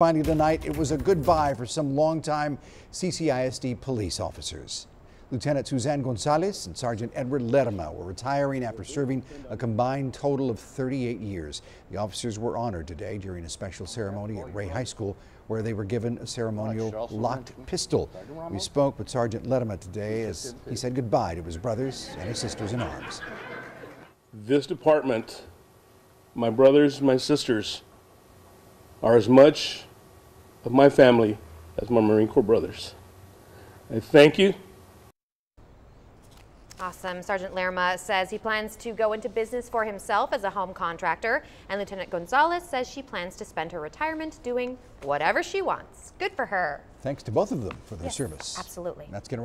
Finally tonight, it was a goodbye for some longtime CCISD police officers. Lieutenant Suzanne Gonzales and Sgt. Edward Lerma were retiring after serving a combined total of 38 years. The officers were honored today during a special ceremony at Ray High School where they were given a ceremonial locked pistol. We spoke with Sgt. Lerma today as he said goodbye to his brothers and his sisters in arms. This department, my brothers, my sisters, are as much of my family as my Marine Corps brothers. I thank you. Awesome. Sergeant Lerma says he plans to go into business for himself as a home contractor, and Lieutenant Gonzales says she plans to spend her retirement doing whatever she wants. Good for her. Thanks to both of them for their service. Absolutely. That's going to